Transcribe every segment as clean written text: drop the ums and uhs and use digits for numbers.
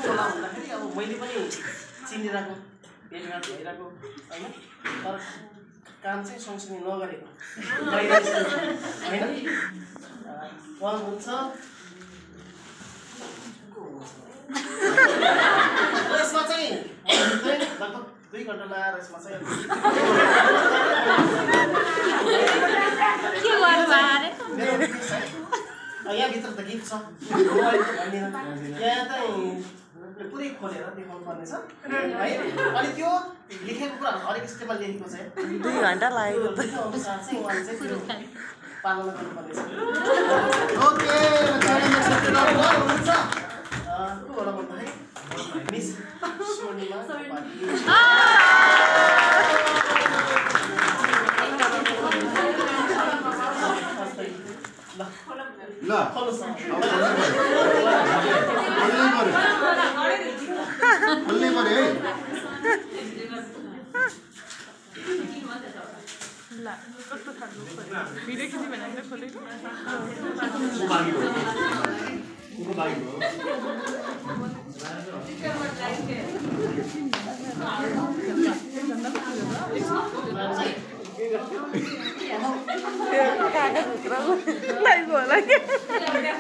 होला भन्दाखेरि अब मैले पनि चिनिरहेको भेटघाट भइरहेको होइन तर काम चाहिँ सँगसँगै नगरेको होइन उहाँ हुन्छ यसमा चाहिँ लगभग 2 घण्टा लगाएर यसमा चाहिँ यहाँभित्र त गीत छ यहाँ चाहिँ पुरै खोलेर देखाउनु पर्नेछ है अनि त्यो लेखेको कुराहरू हरेक स्टेपमा लेखेको छ 2 घण्टा लाग्यो अनुसार चाहिँ उहाँले चाहिँ त्यो पालना गर्नुपर्नेछ ओके हुन्छ कोबाट भन्दाखेरि मिस स्वर्णिमा ल खोल्नै पर्यो है भिडियो खिच्नु भनेर खोलेको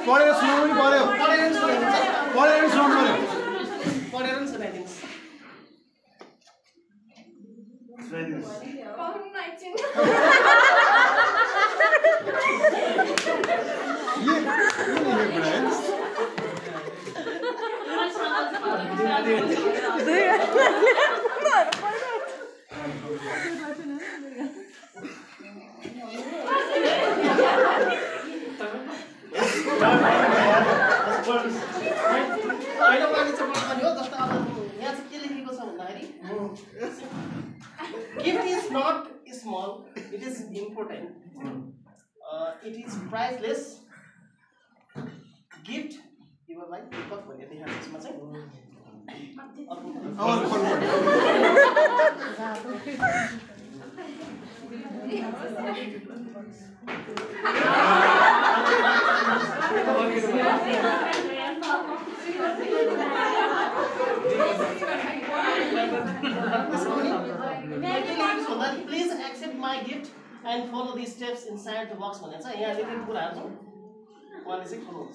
पढेर सुनाउनु पनि पर्यो पढेर पनि सुनाउनु पर्यो पढेर पनि सुनाइदिनुहोस् Gift is not small, it is important. It is priceless. Gift, you are like Deepak when you have this much. Please accept my gift and follow these steps inside the box. Here, little pura haru. One is follow.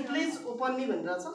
Please open me when that's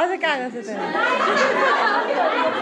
अझै कागज छ त्यहाँ